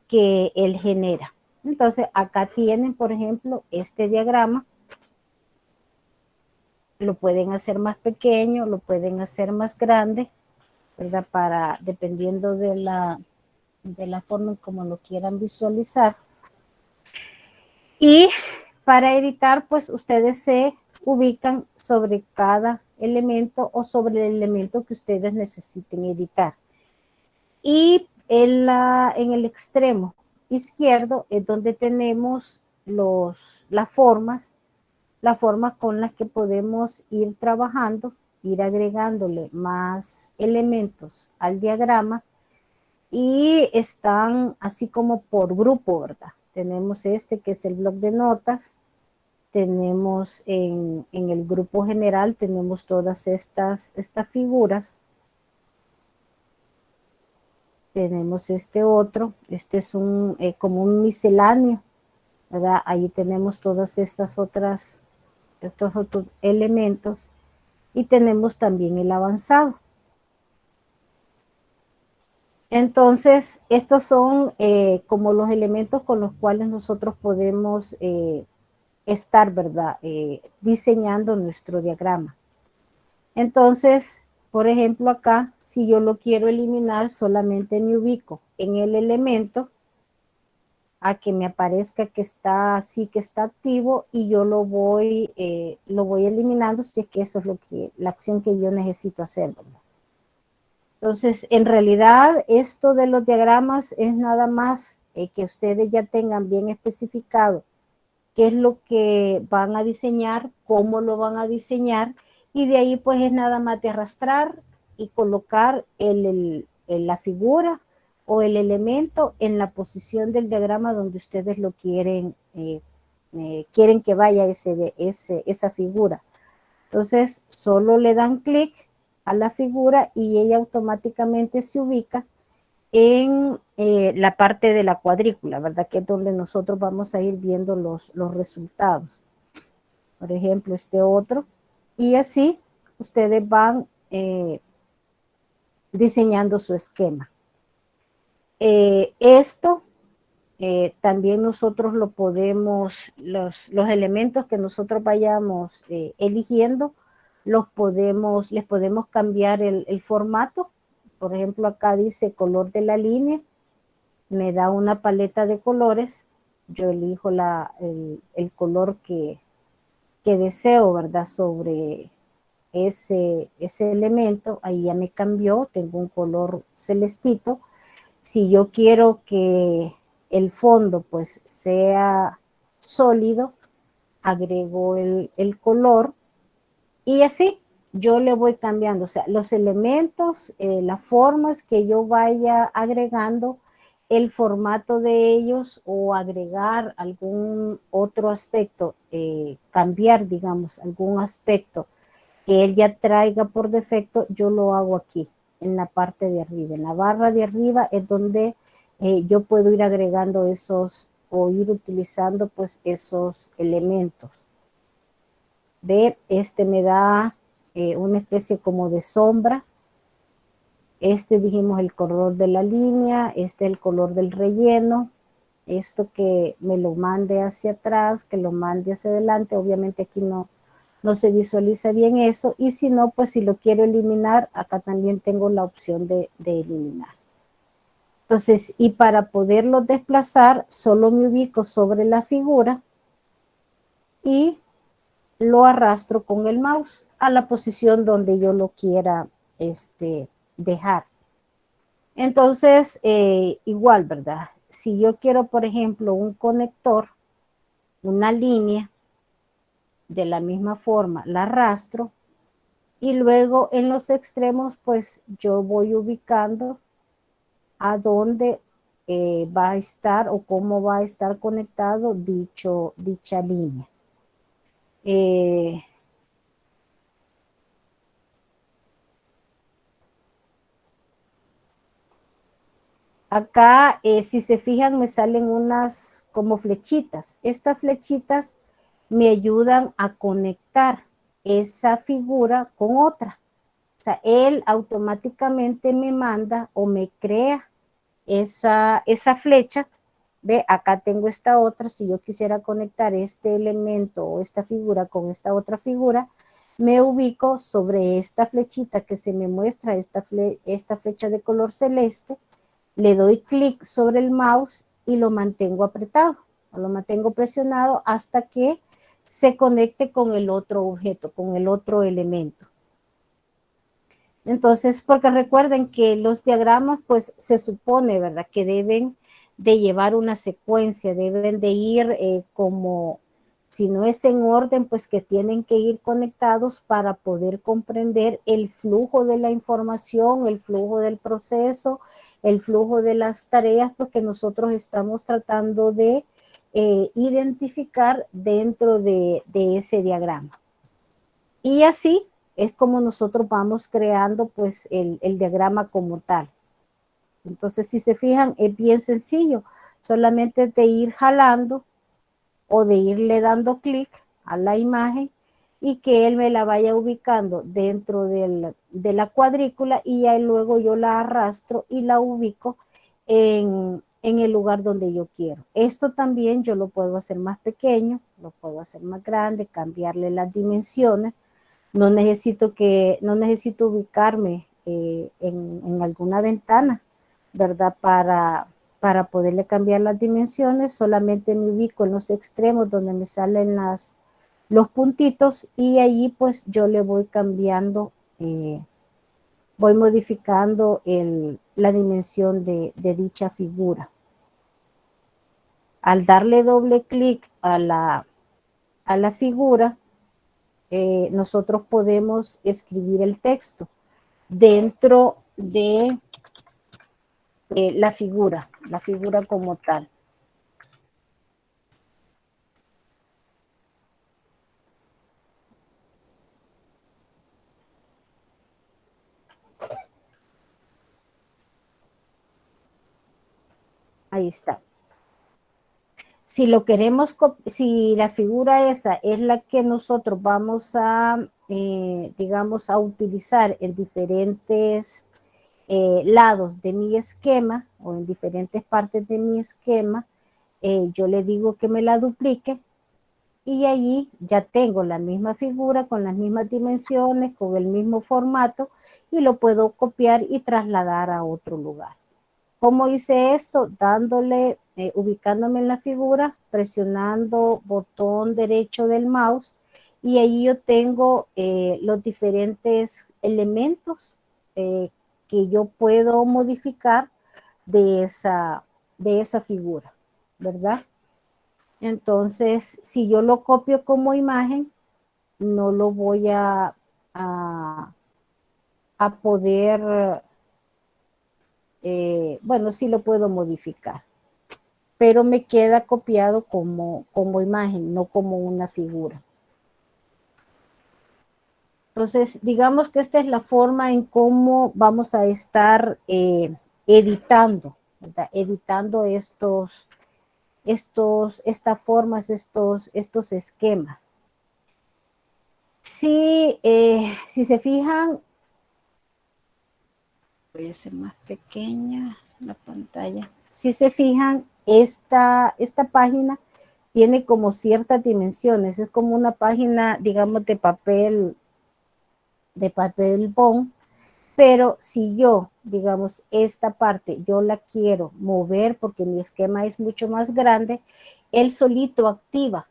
Speaker 1: que él genera. Entonces, acá tienen, por ejemplo, este diagrama. Lo pueden hacer más pequeño, lo pueden hacer más grande, ¿verdad? Dependiendo de la forma en como lo quieran visualizar. Y para editar, pues ustedes se ubican sobre cada elemento o sobre el elemento que ustedes necesiten editar. Y en el extremo izquierdo es donde tenemos las formas con las que podemos ir trabajando, ir agregándole más elementos al diagrama y están así como por grupo, ¿verdad? Tenemos este que es el bloc de notas, tenemos en el grupo general, tenemos todas estas figuras, tenemos este otro, este es como un misceláneo, ¿verdad? Ahí tenemos todas estos otros elementos y tenemos también el avanzado. Entonces, estos son como los elementos con los cuales nosotros podemos estar, ¿verdad? Diseñando nuestro diagrama. Entonces, por ejemplo, acá, si yo lo quiero eliminar, solamente me ubico en el elemento a que me aparezca que está así, que está activo, y yo lo voy eliminando si es que eso es la acción que yo necesito hacer, ¿verdad? Entonces, en realidad, esto de los diagramas es nada más que ustedes ya tengan bien especificado qué es lo que van a diseñar, cómo lo van a diseñar, y de ahí pues es nada más de arrastrar y colocar la figura o el elemento en la posición del diagrama donde ustedes lo quieren que vaya esa figura. Entonces, solo le dan clic a la figura y ella automáticamente se ubica en la parte de la cuadrícula, ¿verdad? Que es donde nosotros vamos a ir viendo los resultados. Por ejemplo, este otro. Y así ustedes van diseñando su esquema. Esto también nosotros lo podemos, los elementos que nosotros vayamos eligiendo, les podemos cambiar el formato. Por ejemplo, acá dice color de la línea, me da una paleta de colores, yo elijo el color que deseo, ¿verdad? Sobre ese elemento, ahí ya me cambió, tengo un color celestito. Si yo quiero que el fondo pues sea sólido, agrego el color y así yo le voy cambiando, o sea, los elementos, las formas que yo vaya agregando, el formato de ellos o agregar algún otro aspecto, cambiar, digamos, algún aspecto que él ya traiga por defecto, yo lo hago aquí, en la parte de arriba. En la barra de arriba es donde yo puedo ir agregando esos o ir utilizando pues esos elementos. Ve, este me da una especie como de sombra. Este dijimos el color de la línea, este el color del relleno. Esto que me lo mande hacia atrás, que lo mande hacia adelante. Obviamente aquí no se visualiza bien eso. Y si no, pues si lo quiero eliminar, acá también tengo la opción de eliminar. Entonces, y para poderlo desplazar, solo me ubico sobre la figura y lo arrastro con el mouse a la posición donde yo lo quiera dejar. Entonces, igual, ¿verdad? Si yo quiero, por ejemplo, un conector, una línea, de la misma forma la arrastro y luego en los extremos, pues yo voy ubicando a dónde va a estar o cómo va a estar conectado dicha línea. Acá, si se fijan, me salen unas como flechitas. Estas flechitas me ayudan a conectar esa figura con otra. O sea, él automáticamente me manda o me crea esa flecha. Ve, acá tengo esta otra. Si yo quisiera conectar este elemento o esta figura con esta otra figura, me ubico sobre esta flechita que se me muestra, esta flecha de color celeste. Le doy clic sobre el mouse y lo mantengo apretado, lo mantengo presionado hasta que se conecte con el otro objeto, con el otro elemento. Entonces, porque recuerden que los diagramas, pues se supone, ¿verdad?, que deben de llevar una secuencia, deben de ir como, si no es en orden, pues que tienen que ir conectados para poder comprender el flujo de la información, el flujo del proceso, el flujo de las tareas, pues que nosotros estamos tratando de identificar dentro de ese diagrama. Y así es como nosotros vamos creando pues el diagrama como tal. Entonces, si se fijan, es bien sencillo, solamente de ir jalando o de irle dando clic a la imagen y que él me la vaya ubicando dentro de la cuadrícula y ya luego yo la arrastro y la ubico en el lugar donde yo quiero. Esto también yo lo puedo hacer más pequeño, lo puedo hacer más grande, cambiarle las dimensiones. No necesito ubicarme en alguna ventana, ¿verdad? Para poderle cambiar las dimensiones, solamente me ubico en los extremos donde me salen los puntitos y allí pues yo le voy cambiando, voy modificando la dimensión de dicha figura. Al darle doble clic a la figura, nosotros podemos escribir el texto dentro de la figura como tal. Ahí está. Si lo queremos, si la figura esa es la que nosotros vamos a, digamos, a utilizar en diferentes lados de mi esquema o en diferentes partes de mi esquema, yo le digo que me la duplique y allí ya tengo la misma figura con las mismas dimensiones, con el mismo formato y lo puedo copiar y trasladar a otro lugar. ¿Cómo hice esto? Dándole, ubicándome en la figura, presionando botón derecho del mouse y ahí yo tengo los diferentes elementos que yo puedo modificar de esa figura, ¿verdad? Entonces, si yo lo copio como imagen, no lo voy a poder, bueno, sí lo puedo modificar, pero me queda copiado como imagen, no como una figura. Entonces, digamos que esta es la forma en cómo vamos a estar editando, ¿verdad? Editando estas formas, estos esquemas. Si se fijan, voy a hacer más pequeña la pantalla. Si se fijan, esta página tiene como ciertas dimensiones, es como una página, digamos, de papel bond, pero si yo, digamos, esta parte, yo la quiero mover porque mi esquema es mucho más grande, él solito activa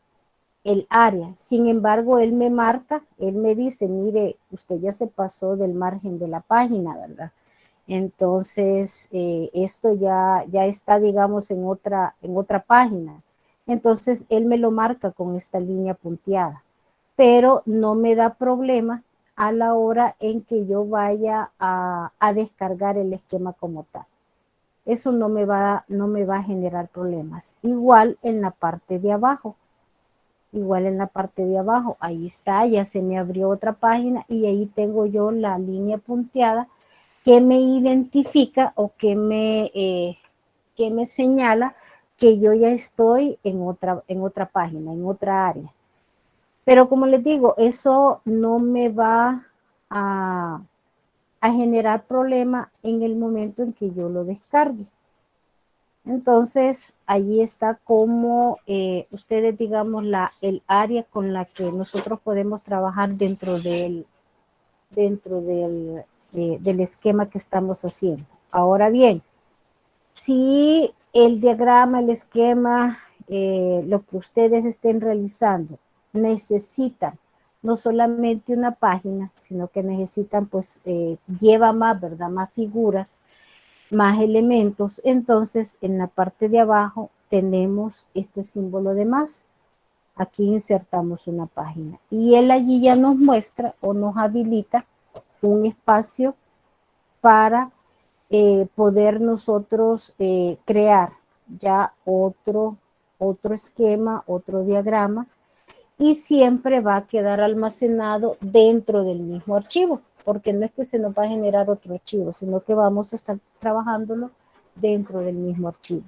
Speaker 1: el área. Sin embargo, él me marca, él me dice, mire, usted ya se pasó del margen de la página, ¿verdad? Entonces, esto ya está, digamos, en otra página. Entonces, él me lo marca con esta línea punteada, pero no me da problema a la hora en que yo vaya a descargar el esquema como tal. Eso no me va a generar problemas. Igual en la parte de abajo. Ahí está, ya se me abrió otra página y ahí tengo yo la línea punteada que me identifica o que me señala que yo ya estoy en otra página, en otra área. Pero como les digo, eso no me va a generar problema en el momento en que yo lo descargue. Entonces, allí está como ustedes, digamos, el área con la que nosotros podemos trabajar dentro del esquema que estamos haciendo. Ahora bien, si el diagrama, el esquema, lo que ustedes estén realizando, necesitan no solamente una página, sino que necesitan, pues, lleva más, ¿verdad? Más figuras, más elementos. Entonces, en la parte de abajo tenemos este símbolo de más. Aquí insertamos una página. Y él allí ya nos muestra o nos habilita un espacio para poder nosotros crear ya otro esquema, otro diagrama, y siempre va a quedar almacenado dentro del mismo archivo, porque no es que se nos va a generar otro archivo, sino que vamos a estar trabajándolo dentro del mismo archivo.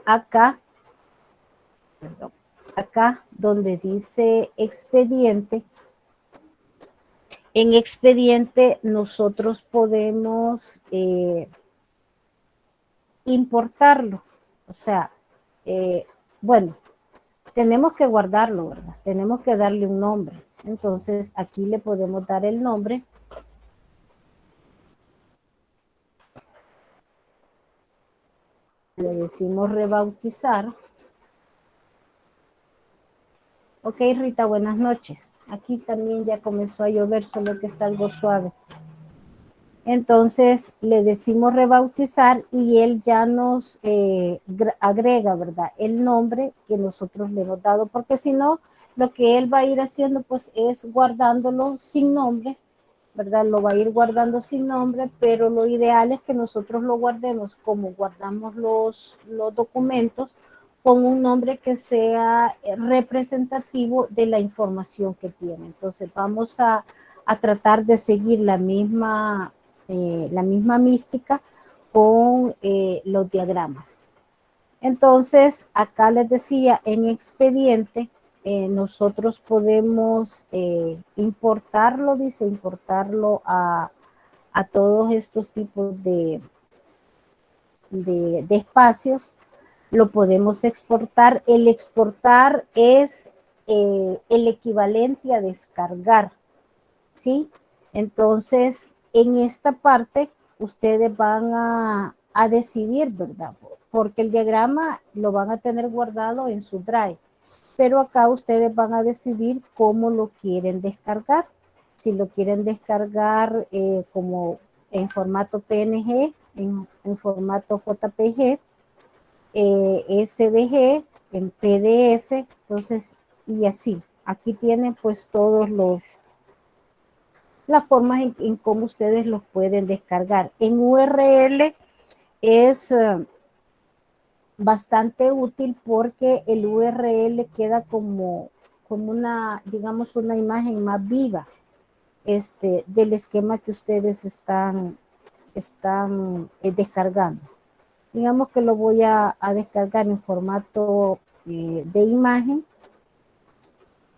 Speaker 1: Acá donde dice expediente, en expediente nosotros podemos importarlo. O sea, bueno, tenemos que guardarlo, ¿verdad? Tenemos que darle un nombre. Entonces, aquí le podemos dar el nombre. Le decimos rebautizar. Ok, Rita, buenas noches. Aquí también ya comenzó a llover, solo que está algo suave. Entonces le decimos rebautizar y él ya nos agrega, ¿verdad? El nombre que nosotros le hemos dado, porque si no, lo que él va a ir haciendo pues es guardándolo sin nombre, ¿verdad? Lo va a ir guardando sin nombre, pero lo ideal es que nosotros lo guardemos como guardamos los documentos, con un nombre que sea representativo de la información que tiene. Entonces vamos a tratar de seguir la misma mística con los diagramas. Entonces, acá les decía, en expediente, nosotros podemos importarlo, dice, importarlo a todos estos tipos de espacios. Lo podemos exportar. El exportar es el equivalente a descargar, ¿sí? Entonces, en esta parte, ustedes van a decidir, ¿verdad? Porque el diagrama lo van a tener guardado en su Drive, pero acá ustedes van a decidir cómo lo quieren descargar. Si lo quieren descargar como en formato PNG, en formato JPG, SVG, en PDF, entonces, y así. Aquí tienen pues todos las formas en cómo ustedes los pueden descargar. En URL es bastante útil porque el URL queda como una, digamos, una imagen más viva del esquema que ustedes están descargando. Digamos que lo voy a descargar en formato de imagen.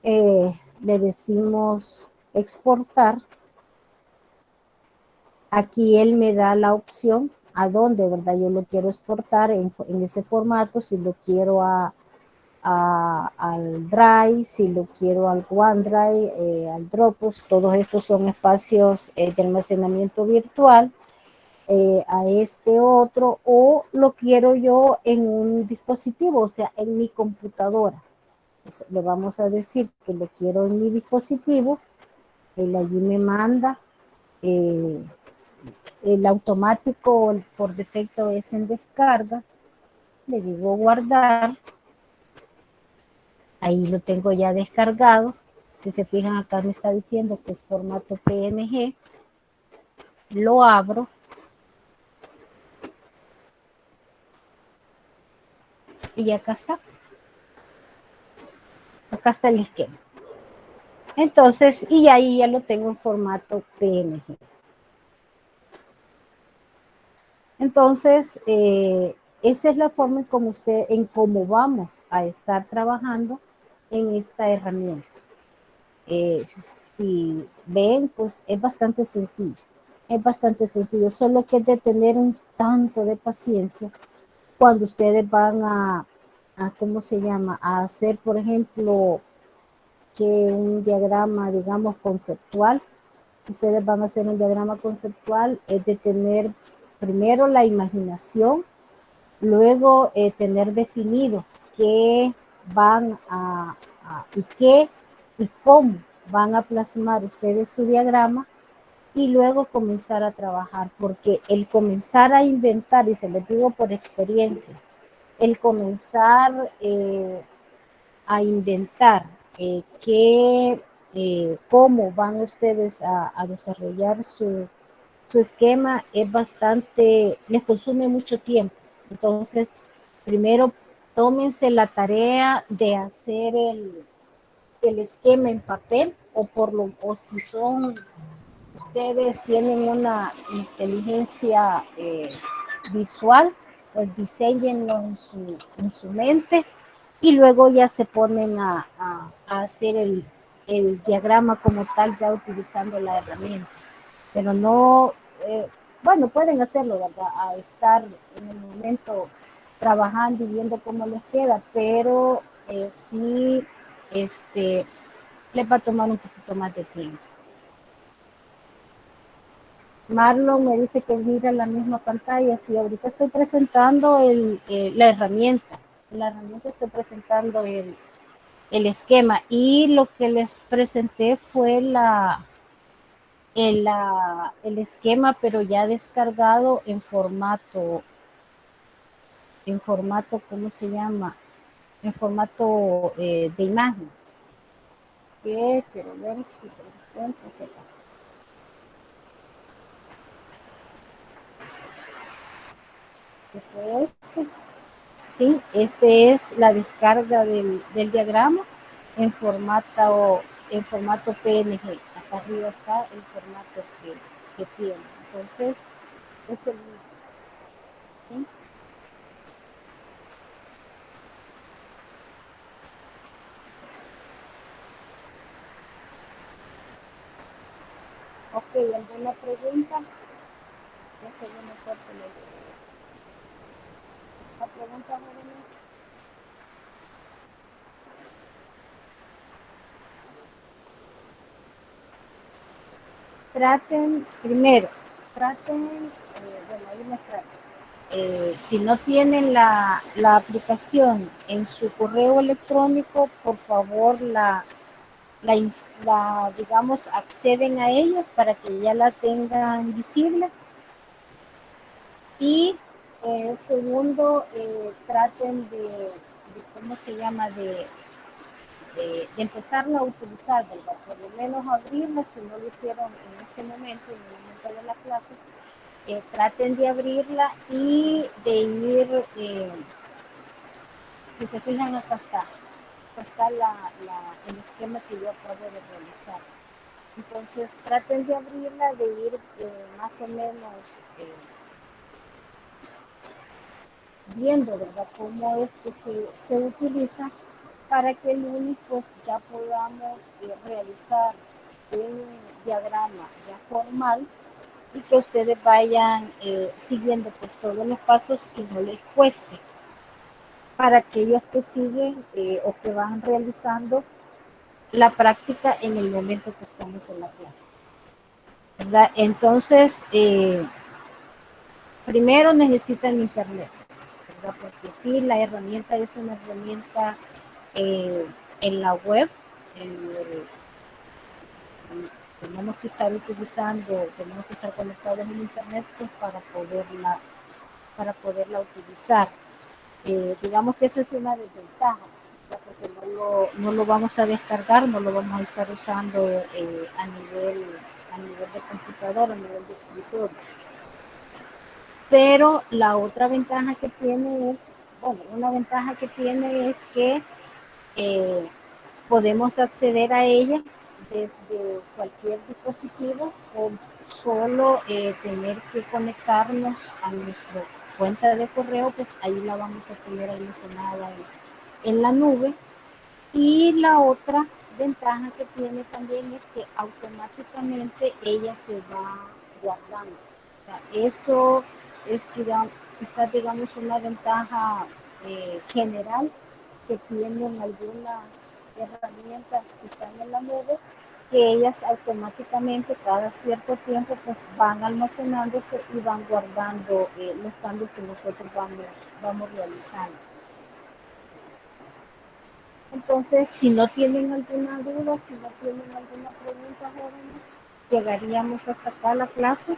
Speaker 1: Le decimos exportar. Aquí él me da la opción a dónde, ¿verdad? Yo lo quiero exportar en ese formato, si lo quiero al Drive, si lo quiero al OneDrive, al Dropbox. Todos estos son espacios de almacenamiento virtual. A este otro, o lo quiero yo en un dispositivo, o sea, en mi computadora. Pues le vamos a decir que lo quiero en mi dispositivo. Él allí me manda el automático por defecto es en descargas. Le digo guardar. Ahí lo tengo ya descargado. Si se fijan acá me está diciendo que es formato PNG. Lo abro. Y acá está. Acá está el esquema. Entonces, y ahí ya lo tengo en formato PNG. Entonces, esa es la forma en cómo vamos a estar trabajando en esta herramienta. Si ven, pues es bastante sencillo. Es bastante sencillo, solo que es de tener un tanto de paciencia cuando ustedes van ¿cómo se llama? A hacer, por ejemplo, que un diagrama, digamos, conceptual. Si ustedes van a hacer un diagrama conceptual, es de tener primero la imaginación, luego tener definido qué van y qué y cómo van a plasmar ustedes su diagrama, y luego comenzar a trabajar, porque el comenzar a inventar, y se los digo por experiencia, el comenzar a inventar cómo van ustedes a desarrollar su esquema es bastante, les consume mucho tiempo. Entonces, primero tómense la tarea de hacer el esquema en papel, o si son, ustedes tienen una inteligencia visual, pues diseñenlo en su mente, y luego ya se ponen a hacer el diagrama como tal, ya utilizando la herramienta. Pero no, bueno, pueden hacerlo, ¿verdad? A estar en el momento trabajando y viendo cómo les queda, pero sí, les va a tomar un poquito más de tiempo. Marlon me dice que mira la misma pantalla. Sí, ahorita estoy presentando la herramienta. La herramienta estoy presentando el esquema, y lo que les presenté fue el esquema, pero ya descargado ¿cómo se llama? En formato de imagen. Quiero ver si por ejemplo se pasa. ¿Qué fue este? Sí, este es la descarga del diagrama en formato PNG. Acá arriba está el formato que tiene. Entonces, es el mismo. ¿Sí? Ok, ¿alguna pregunta? Ya se viene fuerte la pregunta, jóvenes. Primero, bueno, ahí les trato. Si no tienen la aplicación en su correo electrónico, por favor digamos, acceden a ella para que ya la tengan visible. Y segundo, traten ¿cómo se llama? De empezarlo a utilizar, ¿verdad? Por lo menos abrirla, si no lo hicieron en este momento, en el momento de la clase, traten de abrirla y de ir, si se fijan, acá está el esquema que yo acabo de realizar. Entonces traten de abrirla, de ir más o menos viendo, ¿verdad?, cómo es que se utiliza para que el lunes pues ya podamos realizar un diagrama ya formal y que ustedes vayan siguiendo pues todos los pasos que no les cueste para aquellos que siguen o que van realizando la práctica en el momento que estamos en la clase, ¿verdad? Entonces, primero necesitan internet, ¿verdad? Porque sí, la herramienta es una herramienta en la web, tenemos que estar utilizando, tenemos que estar conectados en internet pues, para poderla utilizar. Digamos que esa es una desventaja, porque no lo vamos a descargar, no lo vamos a estar usando a nivel de computador, a nivel de escritorio. Pero la otra ventaja que tiene es, bueno, una ventaja que tiene es que podemos acceder a ella desde cualquier dispositivo con solo tener que conectarnos a nuestra cuenta de correo, pues ahí la vamos a tener almacenada en la nube. Y la otra ventaja que tiene también es que automáticamente ella se va guardando. O sea, eso es quizás digamos una ventaja general que tienen algunas herramientas que están en la nube, que ellas automáticamente cada cierto tiempo pues van almacenándose y van guardando los cambios que nosotros vamos realizando. Entonces, si no tienen alguna duda, si no tienen alguna pregunta, jóvenes, llegaríamos hasta acá a la clase.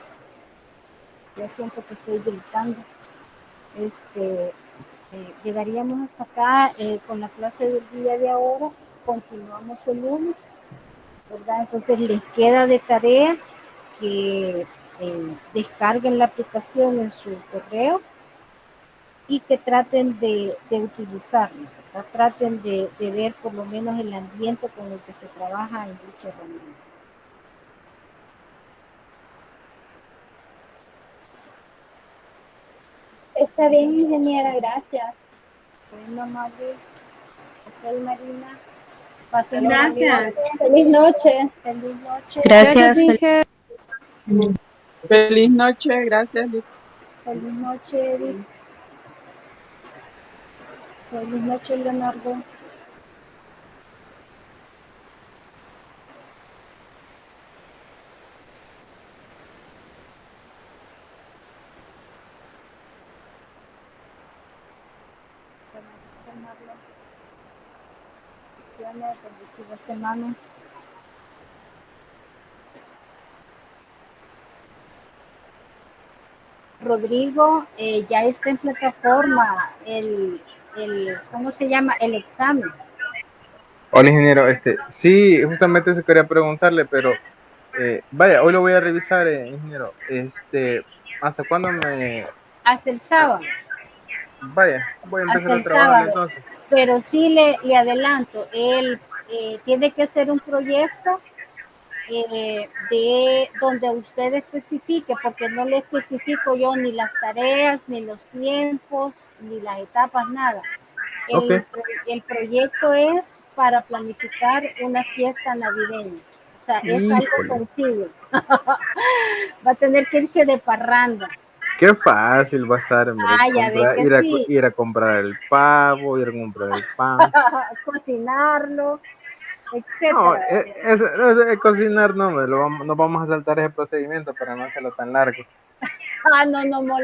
Speaker 1: Ya siento que estoy gritando. Llegaríamos hasta acá con la clase del día de ahora. Continuamos el lunes, ¿verdad? Entonces, les queda de tarea que descarguen la aplicación en su correo y que traten de utilizarlo, ¿verdad? Traten de ver por lo menos el ambiente con el que se trabaja en dicha herramienta.
Speaker 3: Está bien, ingeniera, gracias.
Speaker 1: Bueno, Mari, ok, Marina, pasen
Speaker 2: Gracias.
Speaker 3: Feliz noche.
Speaker 1: Feliz noche.
Speaker 4: Gracias,
Speaker 5: Inge.
Speaker 6: Feliz noche, gracias.
Speaker 1: Feliz noche, Edith. Feliz noche, Leonardo. Bendecida semana. Rodrigo, ya está en plataforma ¿cómo se llama? El examen.
Speaker 4: Hola, ingeniero. Sí, justamente eso quería preguntarle, pero vaya, hoy lo voy a revisar, ingeniero. ¿Hasta cuándo me...?
Speaker 1: Hasta el sábado.
Speaker 4: Vaya, voy a empezar
Speaker 1: Hasta
Speaker 4: a
Speaker 1: el
Speaker 4: trabajarlo
Speaker 1: sábado.
Speaker 4: entonces.
Speaker 1: Pero sí le adelanto, él tiene que hacer un proyecto de donde usted especifique, porque no le especifico yo ni las tareas, ni los tiempos, ni las etapas, nada.
Speaker 4: Ok.
Speaker 1: El proyecto es para planificar una fiesta navideña. O sea, es algo
Speaker 4: Híjole,
Speaker 1: sencillo. Va a tener que irse de parranda.
Speaker 4: qué fácil va a estar, hombre.
Speaker 1: Ah, ya ve que sí.
Speaker 4: Ir a comprar el pavo, ir a comprar el pan.
Speaker 1: Cocinarlo,
Speaker 4: No,
Speaker 1: etcétera.
Speaker 4: cocinar no, nos vamos a saltar ese procedimiento para no hacerlo tan largo.
Speaker 1: Ah, no,